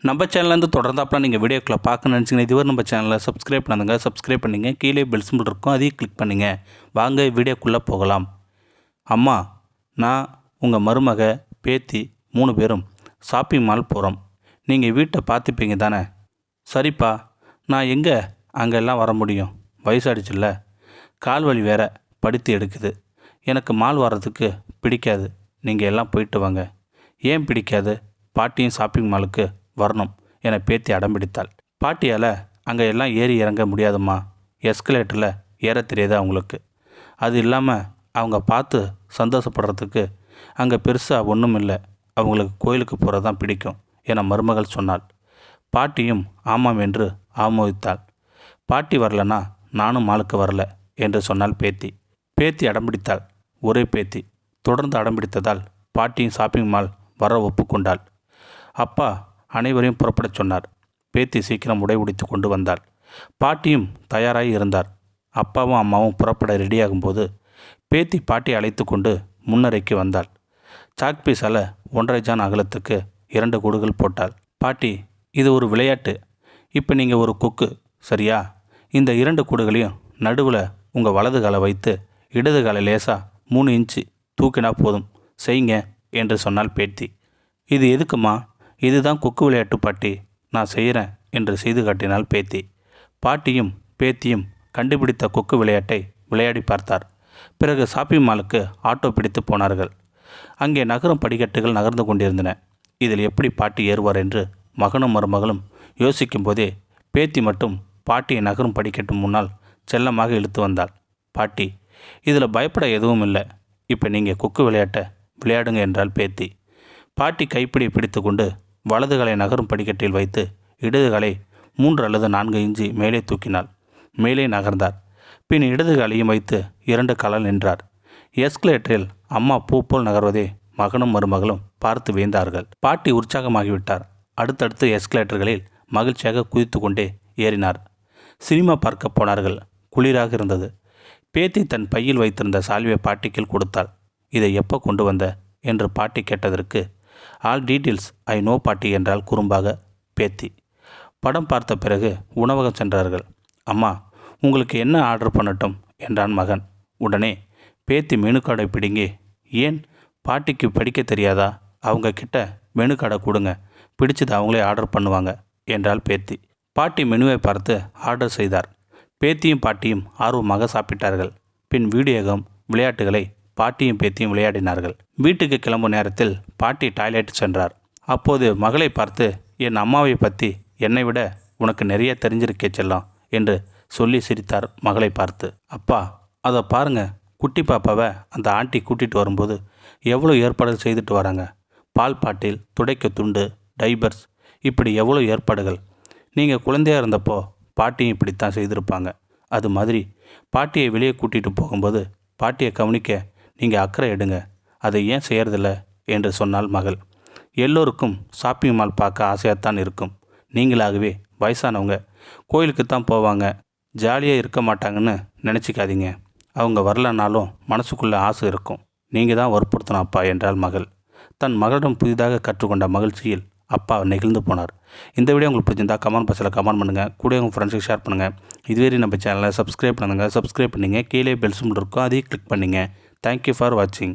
நம்ம சேனல்லேருந்து தொடர்ந்தாப்பலாம் நீங்கள் வீடியோக்களை பார்க்கணும்னு நினச்சிங்கன்னா இதுவரை நம்ம சேனலை சப்ஸ்கிரைப் பண்ணுங்கள். சப்ஸ்கிரைப் பண்ணிங்க. கீழே பெல் சிம்பிள் இருக்கும், அதையும் கிளிக் பண்ணிங்க. வாங்க வீடியோக்குள்ளே போகலாம். அம்மா, நான் உங்கள் மருமக, பேத்தி 3 பேரும் ஷாப்பிங் மால் போகிறோம். நீங்கள் வீட்டை பார்த்துப்பீங்க தானே? சரிப்பா, நான் எங்கே அங்கெல்லாம் வர முடியும்? வயசாகிடுச்சுல்ல, கால் வலி வேற படுத்து எடுக்குது. எனக்கு மால் வர்றதுக்கு பிடிக்காது. நீங்கள் எல்லாம் போயிட்டு வாங்க. ஏன் பிடிக்காது? பாட்டியும் ஷாப்பிங் மாலுக்கு வரணும் என பேத்தி அடம்பிடித்தாள். பாட்டியால் அங்கே எல்லாம் ஏறி இறங்க முடியாதும்மா. எஸ்கலேட்டரில் ஏற தெரியாது அவங்களுக்கு. அது இல்லாமல் அவங்க பார்த்து சந்தோஷப்படுறதுக்கு அங்கே பெருசாக ஒன்றும் இல்லை. அவங்களுக்கு கோயிலுக்கு போகிறது தான் பிடிக்கும் என மருமகள் சொன்னாள். பாட்டியும் ஆமாம் என்று ஆமோதித்தாள். பாட்டி வரலனா நானும் மாலுக்கு வரல என்று சொன்னாள் பேத்தி. பேத்தி அடம்பிடித்தாள். ஒரே பேத்தி தொடர்ந்து அடம்பிடித்ததால் பாட்டியும் ஷாப்பிங் மால் வர ஒப்புக்கொண்டாள். அப்பா அனைவரையும் புறப்படச் சொன்னார். பேத்தி சீக்கிரம் உடை உடித்து கொண்டு வந்தாள். பாட்டியும் தயாராகி இருந்தார். அப்பாவும் அம்மாவும் புறப்பட ரெடியாகும்போது பேத்தி பாட்டி அழைத்து கொண்டு முன்னரைக்கு வந்தாள். சாக்பீஸால் 1.5 ஜான் அகலத்துக்கு 2 கூடுகள் போட்டாள். பாட்டி, இது ஒரு விளையாட்டு. இப்போ நீங்கள் ஒரு கொக்கு, சரியா? இந்த 2 கூடுகளையும் நடுவில் உங்கள் வலது காலை வைத்து இடது காலை லேசாக 3 இன்ச்சு தூக்கினா போதும், செய்யுங்க என்று சொன்னாள் பேத்தி. இது எதுக்குமா? இதுதான் கொக்கு விளையாட்டு பாட்டி, நான் செய்கிறேன் என்று செய்து காட்டினாள் பேத்தி. பாட்டியும் பேத்தியும் கண்டுபிடித்த கொக்கு விளையாட்டை விளையாடி பார்த்தார். பிறகு ஷாப்பிங் மாலுக்கு ஆட்டோ பிடித்து போனார்கள். அங்கே நகரும் படிக்கட்டுகள் நகர்ந்து கொண்டிருந்தன. இதில் எப்படி பாட்டி ஏறுவார் என்று மகனும் மருமகளும் யோசிக்கும் போதே பேத்தி மட்டும் பாட்டியை நகரும் படிக்கட்டு முன்னால் செல்லமாக இழுத்து வந்தாள். பாட்டி, இதில் பயப்பட எதுவும் இல்லை. இப்போ நீங்கள் கொக்கு விளையாட்டை விளையாடுங்க என்றாள் பேத்தி. பாட்டி கைப்பிடி பிடித்து கொண்டு வலதுகளை நகரும் படிக்கட்டில் வைத்து இடதுகளை 3 அல்லது 4 இன்ச்சு மேலே தூக்கினாள். மேலே நகர்ந்தார். பின் இடதுகாலையும் வைத்து 2 காலால் நின்றார். எஸ்கலேட்டரில் அம்மா பூ போல் நகர்வதை மகனும் மருமகளும் பார்த்து வியந்தார்கள். பாட்டி உற்சாகமாகிவிட்டார். அடுத்தடுத்து எஸ்கலேட்டர்களில் மகிழ்ச்சியாக குதித்து கொண்டே ஏறினார். சினிமா பார்க்க போனார்கள். குளிராக இருந்தது. பேத்தி தன் பையில் வைத்திருந்த சால்வை பாட்டிக்கு கொடுத்தாள். இதை எப்போ கொண்டு வந்த என்று பாட்டி கேட்டதற்கு ஆல் டீட்டெயில்ஸ் ஐ நோ பாட்டி என்றால் குறும்பாக பேத்தி. படம் பார்த்த பிறகு உணவகம் சென்றார்கள். அம்மா, உங்களுக்கு என்ன ஆர்டர் பண்ணட்டும் என்றான் மகன். உடனே பேத்தி மெனு கார்டை பிடுங்கி, ஏன் பாட்டிக்கு படிக்க தெரியாதா? அவங்க கிட்ட மெனு கார்டை கொடுங்க, பிடிச்சது அவங்களே ஆர்டர் பண்ணுவாங்க என்றாள் பேத்தி. பாட்டி மெனுவை பார்த்து ஆர்டர் செய்தார். பேத்தியும் பாட்டியும் ஆர்வமாக சாப்பிட்டார்கள். பின் வீடியோ கேம் விளையாட்டுகளை பாட்டியும் பேத்தியும் விளையாடினார்கள். வீட்டுக்கு கிளம்பும் நேரத்தில் பாட்டி டாய்லெட் சென்றார். அப்போது மகளை பார்த்து, என் அம்மாவை பற்றி என்னை விட உனக்கு நிறைய தெரிஞ்சிருக்கே செல்லம் என்று சொல்லி சிரித்தார் மகளை பார்த்து. அப்பா, அதை பாருங்க, குட்டி பாப்பாவை அந்த ஆண்டி கூட்டிகிட்டு வரும்போது எவ்வளோ ஏற்பாடுகள் செய்துட்டு வராங்க. பால் பாட்டில், துடைக்க துண்டு, டைபர்ஸ், இப்படி எவ்வளோ ஏற்பாடுகள். நீங்கள் குழந்தையாக இருந்தப்போ பாட்டியும் இப்படித்தான் செய்திருப்பாங்க. அது மாதிரி பாட்டியை வெளியே கூட்டிகிட்டு போகும்போது பாட்டியை கவனிக்க நீங்கள் அக்கறை எடுங்க. அதை ஏன் செய்கிறதில்ல என்று சொன்னாள் மகள். எல்லோருக்கும் ஷாப்பிங் மால் பார்க்க ஆசையாகத்தான் இருக்கும். நீங்களாகவே வயசானவங்க கோயிலுக்குத்தான் போவாங்க, ஜாலியாக இருக்க மாட்டாங்கன்னு நினச்சிக்காதீங்க. அவங்க வரலனாலும் மனசுக்குள்ளே ஆசை இருக்கும். நீங்கள் தான் வற்புறுத்தணும் அப்பா என்றாள் மகள். தன் மகளிடம் புதிதாக கற்றுக்கொண்ட மகிழ்ச்சியில் அப்பா நெகிழ்ந்து போனார். இந்த வீடியோ உங்களுக்கு பிடிச்சிருந்தா கமெண்ட் பாக்ஸில் கமெண்ட் பண்ணுங்கள். கூட உங்கள் ஃப்ரெண்ட்ஸுக்கு ஷேர் பண்ணுங்கள். இதுவரை நம்ம சேனலை சப்ஸ்கிரைப் பண்ணுங்கள். சப்ஸ்கிரைப் பண்ணிங்க. கீழே பெல் சிம்பிள் இருக்கும், அதையும் கிளிக் பண்ணிங்க. தேங்க்யூ ஃபார் வாட்சிங்.